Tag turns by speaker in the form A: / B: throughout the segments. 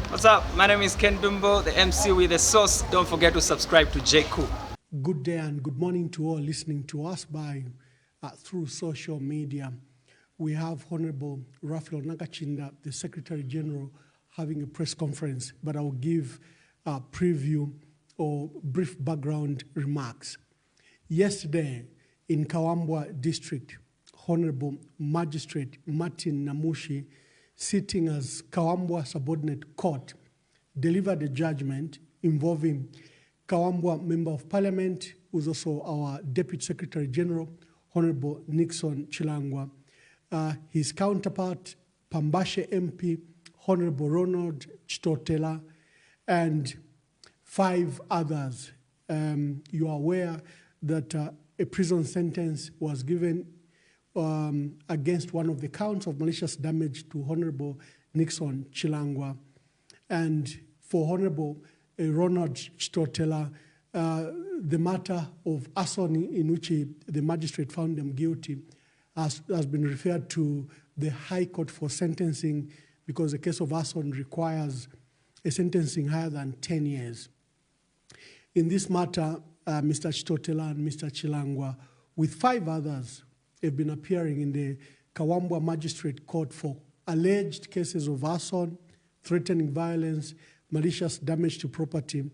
A: What's up? My name is Ken Dumbo, the MC with the sauce. Don't forget to subscribe to J. Cool.
B: Good day and good morning to all listening to us through social media. We have Honorable Raphael Nakachinda, the Secretary General, having a press conference, but I will give a preview or brief background remarks. Yesterday in Kawambwa District, Honorable Magistrate Martin Namushi, sitting as Kawambwa Subordinate Court, delivered a judgment involving Kawambwa Member of Parliament, who's also our Deputy Secretary General, Honorable Nixon Chilangwa, his counterpart, Pambashe MP, Honorable Ronald Chitotela, and 5 others. You are aware that a prison sentence was given against one of the counts of malicious damage to Honorable Nixon Chilangwa. And for Honorable Ronald Chitotela, the matter of arson in which the magistrate found them guilty has been referred to the High Court for sentencing because the case of arson requires a sentencing higher than 10 years. In this matter, Mr. Chitotela and Mr. Chilangwa, with 5 others, have been appearing in the Kawambwa Magistrate Court for alleged cases of arson, threatening violence, malicious damage to property,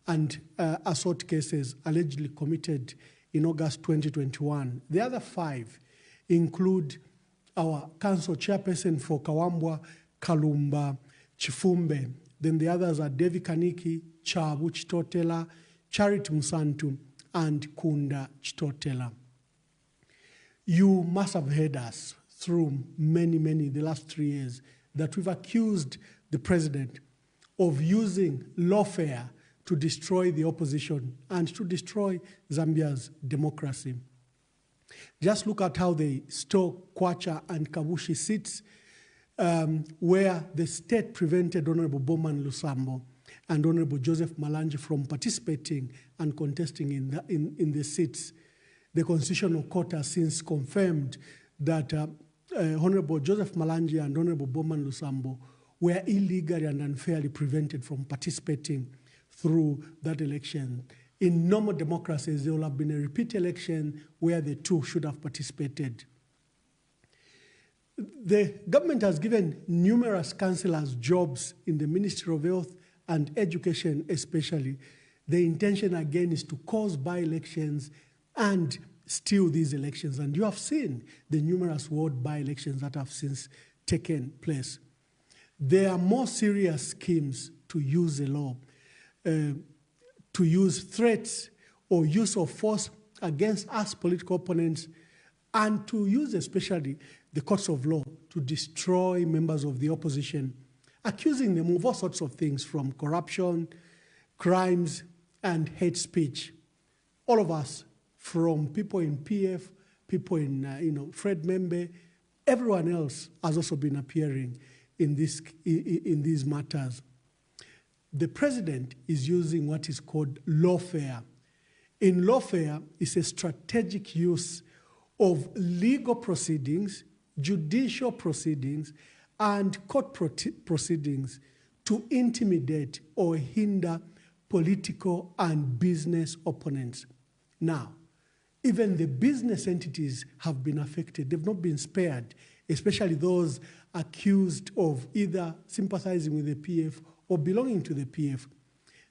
B: and assault cases allegedly committed in August 2021. The other 5 include our council chairperson for Kawambwa, Kalumba Chifumbe. Then the others are Devi Kaniki, Chabu Chitotela, Charity Musantu, and Kunda Chitotela. You must have heard us through the last 3 years, that we've accused the president of using lawfare to destroy the opposition and to destroy Zambia's democracy. Just look at how they stole Kwacha and Kabushi seats, where the state prevented Honorable Bowman Lusambo and Honorable Joseph Malanje from participating and contesting in the seats. The Constitutional Court has since confirmed that Honorable Joseph Malanje and Honorable Bowman Lusambo were illegally and unfairly prevented from participating through that election. In normal democracies, there will have been a repeat election where the two should have participated. The government has given numerous councillors jobs in the Ministry of Health and Education especially. The intention again is to cause by-elections and steal these elections. And you have seen the numerous ward by-elections that have since taken place. There are more serious schemes to use the law, to use threats or use of force against us political opponents, and to use especially the courts of law to destroy members of the opposition, accusing them of all sorts of things from corruption, crimes, and hate speech. All of us, from people in PF, people in Fred Membe, everyone else has also been appearing in these matters. The president is using what is called lawfare. In lawfare, it's a strategic use of legal proceedings, judicial proceedings, and court proceedings to intimidate or hinder political and business opponents. Now, even the business entities have been affected. They've not been spared, especially those accused of either sympathizing with the PF or belonging to the PF.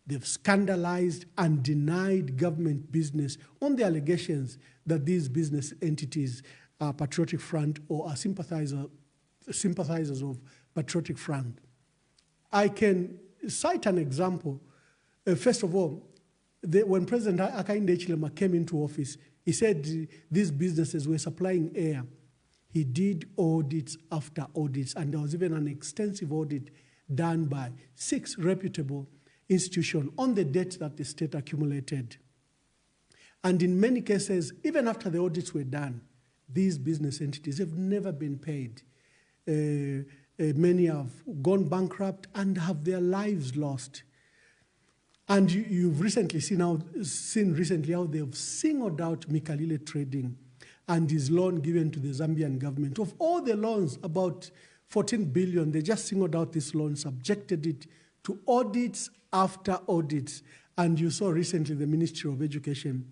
B: They've scandalized and denied government business on the allegations that these business entities are Patriotic Front or are sympathizers of Patriotic Front. I can cite an example. First of all, when President Hakainde Hichilema came into office, he said these businesses were supplying air. He did audits after audits, and there was even an extensive audit done by 6 reputable institutions on the debt that the state accumulated. And in many cases, even after the audits were done, these business entities have never been paid. Many have gone bankrupt and have their lives lost. And you've recently seen how they have singled out Mikalile Trading and his loan given to the Zambian government. Of all the loans, about 14 billion, they just singled out this loan, subjected it to audits after audits. And you saw recently the Ministry of Education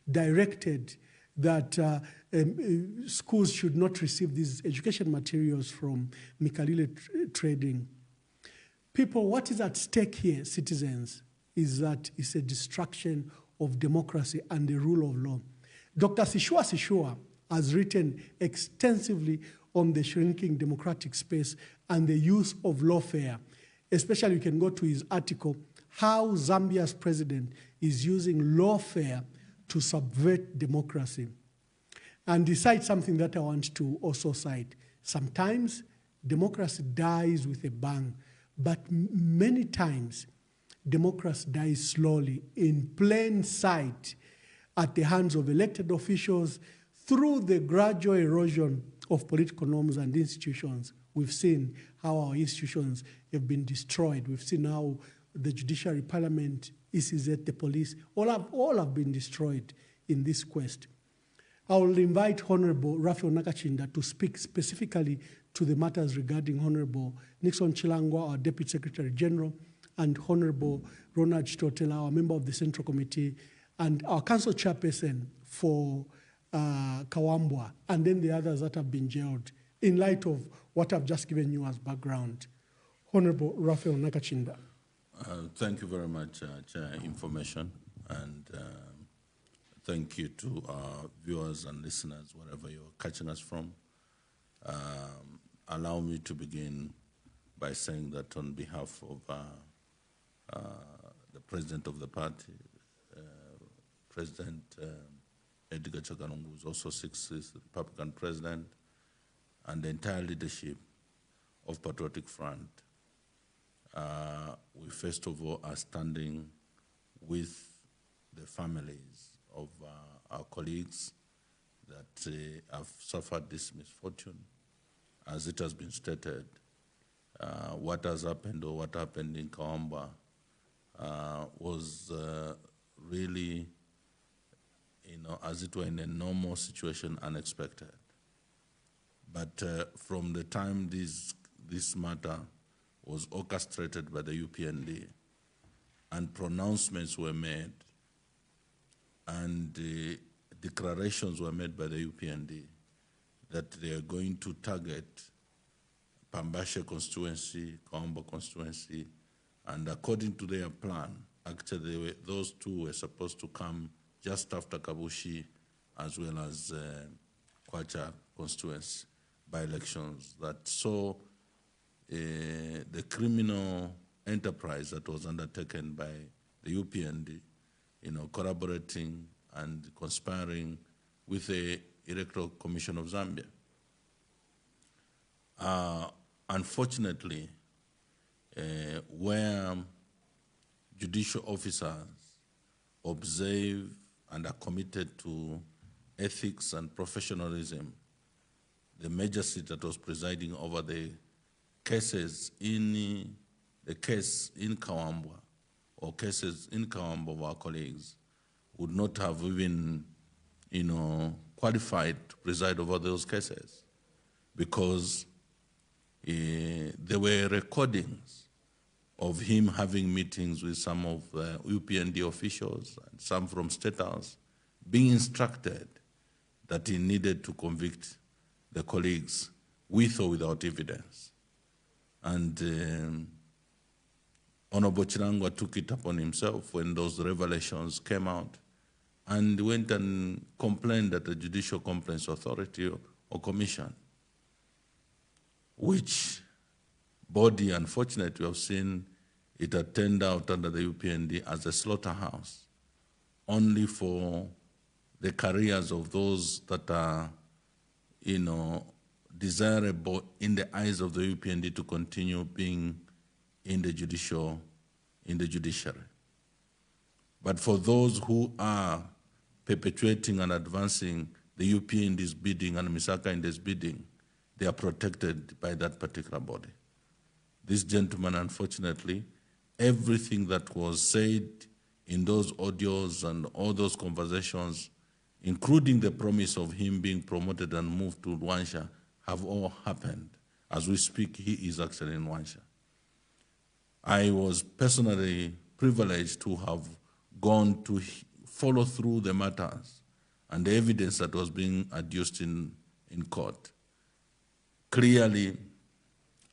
B: directed that schools should not receive these education materials from Mikalile Trading. People, what is at stake here, citizens, is that it's a destruction of democracy and the rule of law. Dr. Sishua has written extensively on the shrinking democratic space and the use of lawfare. Especially, you can go to his article, How Zambia's President is Using Lawfare to Subvert Democracy. And he cites something that I want to also cite. Sometimes democracy dies with a bang, but many times democracy dies slowly in plain sight at the hands of elected officials through the gradual erosion of political norms and institutions. We've seen how our institutions have been destroyed. We've seen how the judiciary, parliament, ECZ, the police, all have been destroyed in this quest. I will invite Honorable Raphael Nakachinda to speak specifically to the matters regarding Honorable Nixon Chilangwa, our Deputy Secretary General, and Honorable Ronald Chitotela, our member of the Central Committee, and our Council Chairperson for Kawambwa, and then the others that have been jailed, in light of what I've just given you as background. Honorable Raphael Nakachinda.
C: Thank you very much, Chair Information, and thank you to our viewers and listeners, wherever you're catching us from. Allow me to begin by saying that on behalf of the President of the party, President Edgar Chakanungu, who is also 6th Republican President, and the entire leadership of Patriotic Front, we first of all are standing with the families of our colleagues that have suffered this misfortune. As it has been stated, what has happened or what happened in Kawamba was really, as it were in a normal situation, unexpected. But from the time this matter was orchestrated by the UPND and pronouncements were made and declarations were made by the UPND that they are going to target Pambashe constituency, Kawamba constituency, and according to their plan, actually those two were supposed to come just after Kabushi as well as Kwacha constituency by elections that saw the criminal enterprise that was undertaken by the UPND, collaborating and conspiring with the Electoral Commission of Zambia. Unfortunately, where judicial officers observe and are committed to ethics and professionalism, the magistrate that was presiding over the cases in the case in Kawamba or cases in Kawamba of our colleagues would not have even, qualified to preside over those cases because there were recordings of him having meetings with some of UPND officials and some from State House, being instructed that he needed to convict the colleagues with or without evidence. And Honorable Chilangwa took it upon himself when those revelations came out and went and complained at the Judicial Complaints Authority or Commission, which body, unfortunately, we have seen it had turned out under the UPND as a slaughterhouse, only for the careers of those that are, desirable in the eyes of the UPND to continue being in the judiciary. But for those who are perpetuating and advancing the UPND's bidding and Misaka Inde's bidding, they are protected by that particular body. This gentleman, unfortunately, everything that was said in those audios and all those conversations, including the promise of him being promoted and moved to Rwansha, have all happened. As we speak, he is actually in Rwansha. I was personally privileged to have gone to follow through the matters and the evidence that was being adduced in court. Clearly,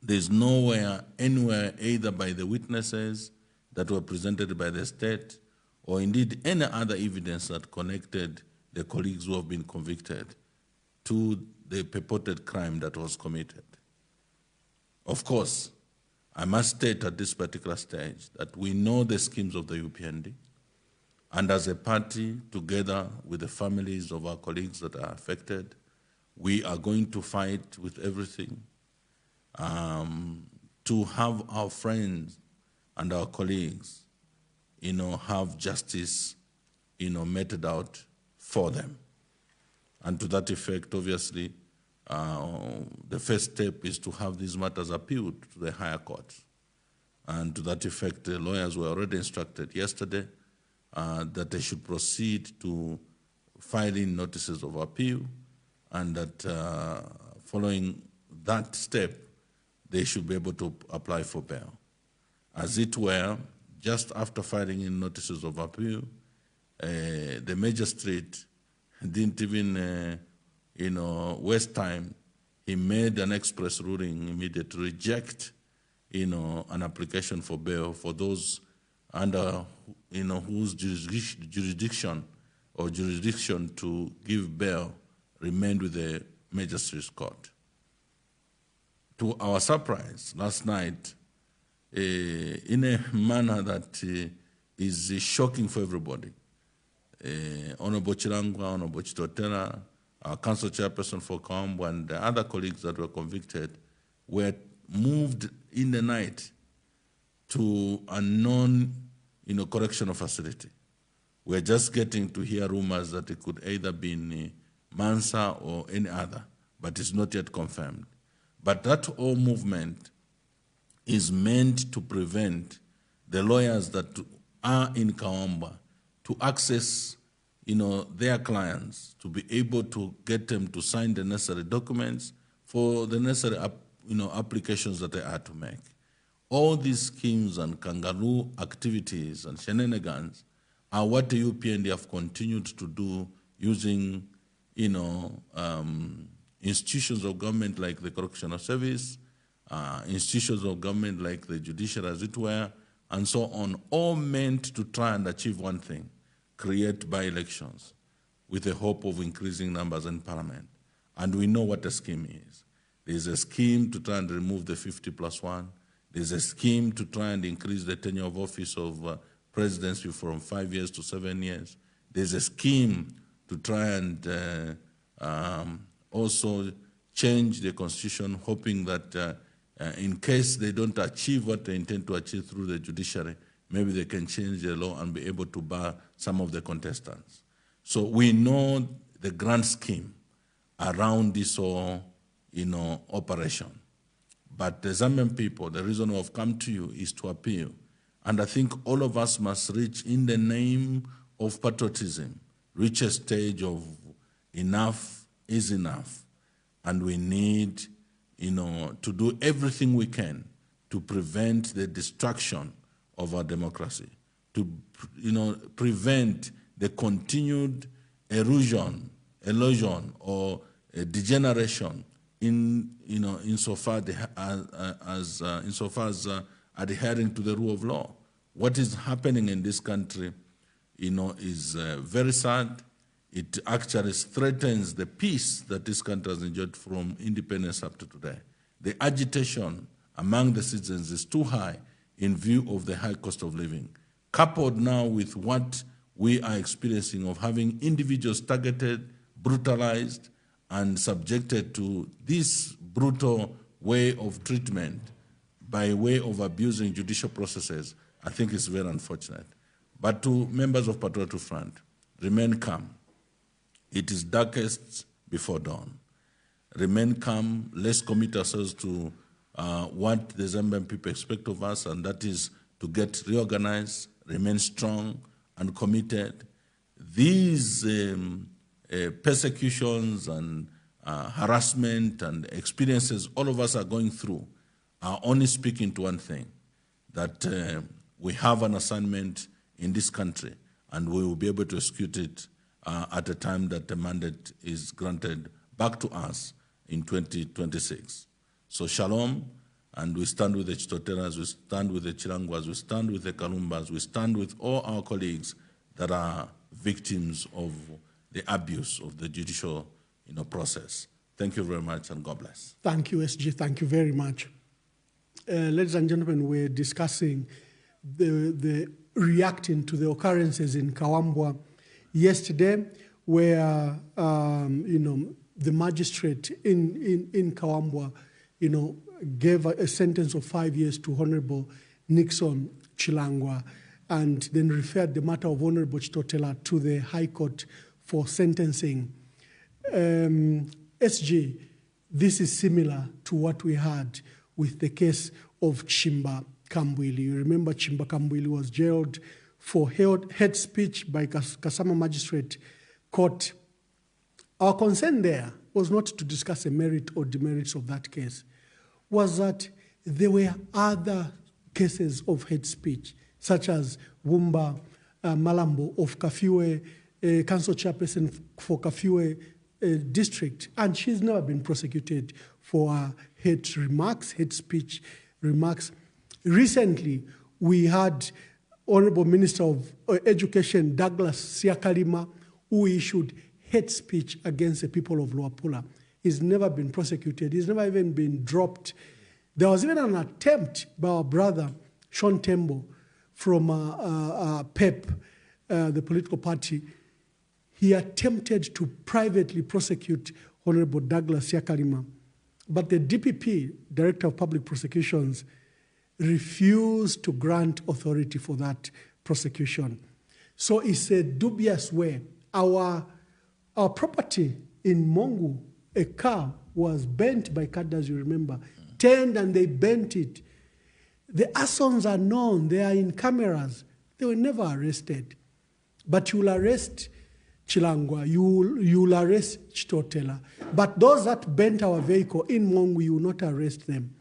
C: there's nowhere, anywhere, either by the witnesses that were presented by the state or indeed any other evidence that connected the colleagues who have been convicted to the purported crime that was committed. Of course, I must state at this particular stage that we know the schemes of the UPND, and as a party, together with the families of our colleagues that are affected, we are going to fight with everything to have our friends and our colleagues, have justice, meted out for them. And to that effect, obviously, the first step is to have these matters appealed to the higher court. And to that effect, the lawyers were already instructed yesterday that they should proceed to filing notices of appeal, and that following that step, they should be able to apply for bail. As it were, just after filing in notices of appeal, the magistrate didn't even waste time. He made an express ruling immediately to reject an application for bail for those under whose jurisdiction to give bail remained with the magistrate's court. To our surprise, last night, in a manner that is shocking for everybody, Honorable Chirangwa, Honorable Chitotela, our council chairperson for Mwamba, and the other colleagues that were convicted were moved in the night to a correctional facility. We're just getting to hear rumors that it could either be in Mansa or any other, but it's not yet confirmed. But that whole movement is meant to prevent the lawyers that are in Mwamba to access their clients, to be able to get them to sign the necessary documents for the necessary applications that they are to make. All these schemes and kangaroo activities and shenanigans are what the UPND have continued to do using institutions of government like the Correctional Service, institutions of government like the judiciary, as it were, and so on, all meant to try and achieve one thing: create by-elections with the hope of increasing numbers in parliament. And we know what the scheme is. There's a scheme to try and remove the 50+1. There's a scheme to try and increase the tenure of office of presidency from 5 years to 7 years. There's a scheme to try and also change the constitution, hoping that in case they don't achieve what they intend to achieve through the judiciary, maybe they can change the law and be able to bar some of the contestants. So we know the grand scheme around this whole, operation. But the Zambian people, the reason we have come to you is to appeal. And I think all of us must reach, in the name of patriotism, reach a stage of enough is enough. And we need, to do everything we can to prevent the destruction of our democracy, to prevent the continued erosion or degeneration insofar as adhering to the rule of law. What is happening in this country, is very sad. It actually threatens the peace that this country has enjoyed from independence up to today. The agitation among the citizens is too high in view of the high cost of living, coupled now with what we are experiencing of having individuals targeted, brutalized, and subjected to this brutal way of treatment by way of abusing judicial processes. I think it's very unfortunate. But to members of Patriotic Front, remain calm. It is darkest before dawn. Remain calm. Let's commit ourselves to what the Zambian people expect of us, and that is to get reorganized, remain strong and committed. These persecutions and harassment and experiences all of us are going through are only speaking to one thing, that we have an assignment in this country, and we will be able to execute it at a time that the mandate is granted back to us in 2026. So shalom, and we stand with the Chitotelas, we stand with the Chilangwas, we stand with the Kalumbas, we stand with all our colleagues that are victims of the abuse of the judicial process. Thank you very much, and God bless.
B: Thank you, SG. Thank you very much. Ladies and gentlemen, we're discussing the reacting to the occurrences in Kawambwa yesterday, where the magistrate in Kawambwa, gave a sentence of 5 years to Honorable Nixon Chilangwa, and then referred the matter of Honorable Chitotela to the High Court for sentencing. SG, this is similar to what we had with the case of Chimba Kambwili. You remember Chimba Kambwili was jailed for hate speech by Kasama Magistrate Court. Our concern there was not to discuss the merit or demerits of that case, was that there were other cases of hate speech, such as Wumba Malambo of Kafiwe, council chairperson for Kafiwe district, and she's never been prosecuted for hate remarks, hate speech remarks. Recently, we had Honorable Minister of Education, Douglas Siakalima, who issued hate speech against the people of Luapula. He's never been prosecuted. He's never even been dropped. There was even an attempt by our brother, Sean Tembo, from PEP, the political party. He attempted to privately prosecute Honorable Douglas Siakalima, but the DPP, Director of Public Prosecutions, refused to grant authority for that prosecution. So it's a dubious way. Our property in Mongu, a car was burnt by cadres, you remember, turned and they burnt it. The Assons are known, they are in cameras. They were never arrested. But you will arrest Chilangwa, you will arrest Chitotela. But those that burnt our vehicle in Mongu, you will not arrest them.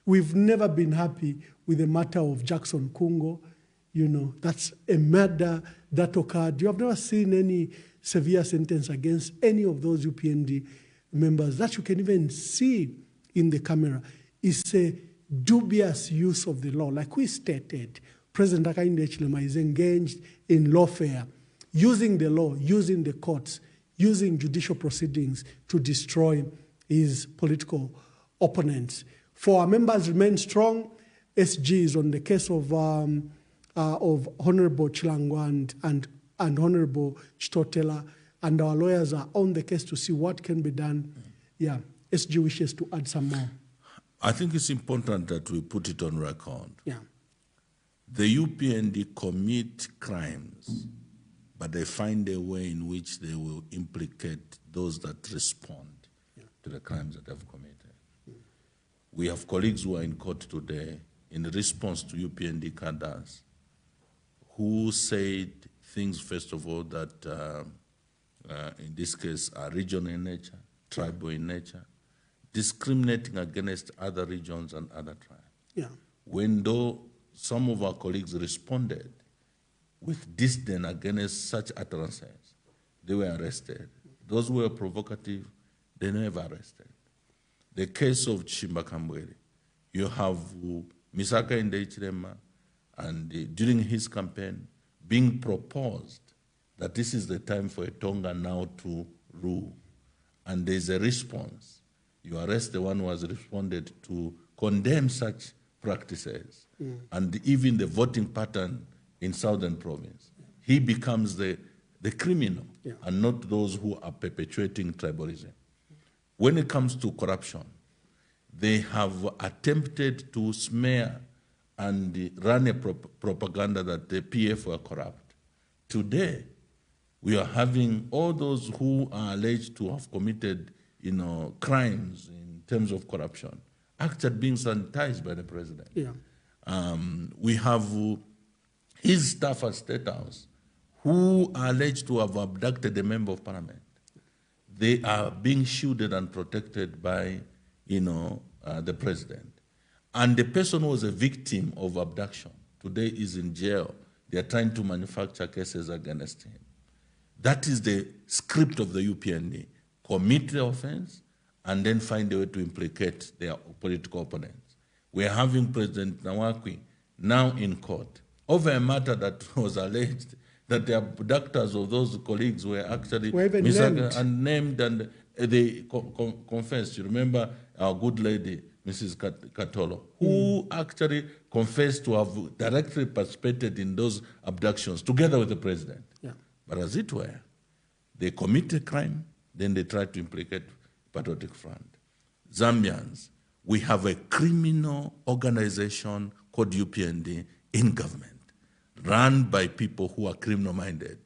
B: We've never been happy with the matter of Jackson Kungo. That's a murder that occurred. You have never seen any severe sentence against any of those UPND members that you can even see in the camera. It's a dubious use of the law. Like we stated, President Hakainde Hichilema is engaged in lawfare, using the law, using the courts, using judicial proceedings to destroy his political opponents. For our members remain strong, SG is on the case of Honorable Chilangwa and Honorable Chitotela, and our lawyers are on the case to see what can be done. Yeah, SG wishes to add some more.
C: I think it's important that we put it on record.
B: Yeah.
C: The UPND commit crimes, but they find a way in which they will implicate those that respond to the crimes that they've committed. We have colleagues who are in court today in response to UPND cadres who said things, first of all, that in this case are regional in nature, tribal in nature, discriminating against other regions and other tribes.
B: Yeah.
C: When though some of our colleagues responded with disdain against such utterances, they were arrested. Those who were provocative, they never arrested. The case of Chimba Kambwili, you have Misaka Hichilema, and during his campaign, being proposed that this is the time for a Tonga now to rule. And there's a response. You arrest the one who has responded to condemn such practices. And even the voting pattern in Southern Province. He becomes the criminal and not those who are perpetuating tribalism. When it comes to corruption, they have attempted to smear and run a propaganda that the PF were corrupt. Today, we are having all those who are alleged to have committed, crimes in terms of corruption, actually being sanitized by the president.
B: Yeah.
C: We have his staff at State House who are alleged to have abducted a member of parliament. They are being shielded and protected by, the president. And the person who was a victim of abduction today is in jail. They are trying to manufacture cases against him. That is the script of the UPND. Commit the offense and then find a way to implicate their political opponents. We are having President Nawakwi now in court over a matter that was alleged that the abductors of those colleagues were actually named and they confessed. You remember our good lady, Mrs. Katolo, who actually confessed to have directly participated in those abductions together with the president.
B: Yeah.
C: But as it were, they commit a crime, then they try to implicate Patriotic Front. Zambians, we have a criminal organization called UPND in government, run by people who are criminal-minded.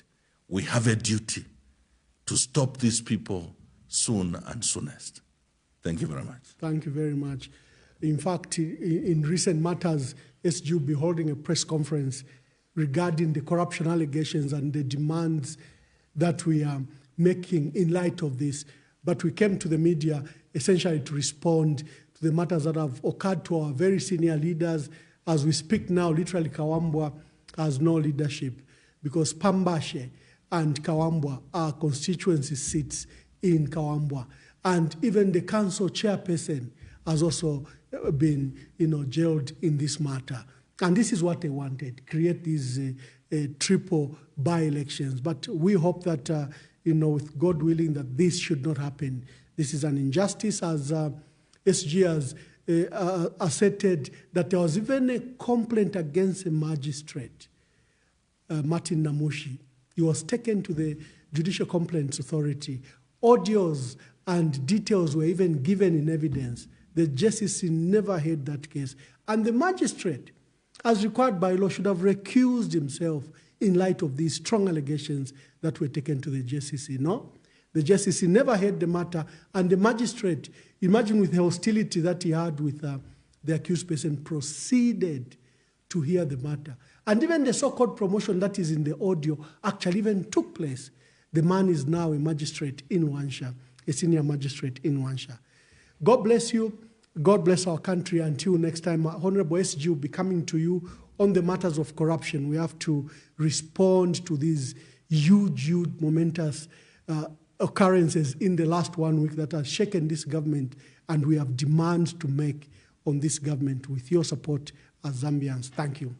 C: We have a duty to stop these people soon and soonest. Thank you very much.
B: Thank you very much. In fact, in recent matters, SG will be holding a press conference regarding the corruption allegations and the demands that we are making in light of this. But we came to the media essentially to respond to the matters that have occurred to our very senior leaders. As we speak now, literally Kawambwa has no leadership because Pambashe and Kawambwa are constituency seats in Kawambwa. And even the council chairperson has also been, jailed in this matter. And this is what they wanted, create these triple by-elections. But we hope that, with God willing, that this should not happen. This is an injustice, as SG has asserted that there was even a complaint against a magistrate, Martin Namushi. He was taken to the Judicial Complaints Authority. Audios and details were even given in evidence. The JCC never heard that case. And the magistrate, as required by law, should have recused himself in light of these strong allegations that were taken to the JCC. No? The JCC never heard the matter, and the magistrate, imagine with the hostility that he had with the accused person, proceeded to hear the matter. And even the so-called promotion that is in the audio actually even took place. The man is now a magistrate in Wansha, a senior magistrate in Wansha. God bless you. God bless our country. Until next time, Honorable SG will be coming to you on the matters of corruption. We have to respond to these huge, momentous occurrences in the last 1 week that have shaken this government, and we have demands to make on this government with your support as Zambians. Thank you.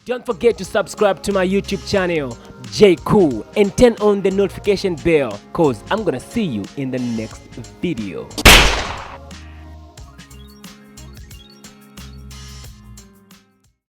D: Don't forget to subscribe to my YouTube channel, J Cool, and turn on the notification bell, cause I'm gonna see you in the next video.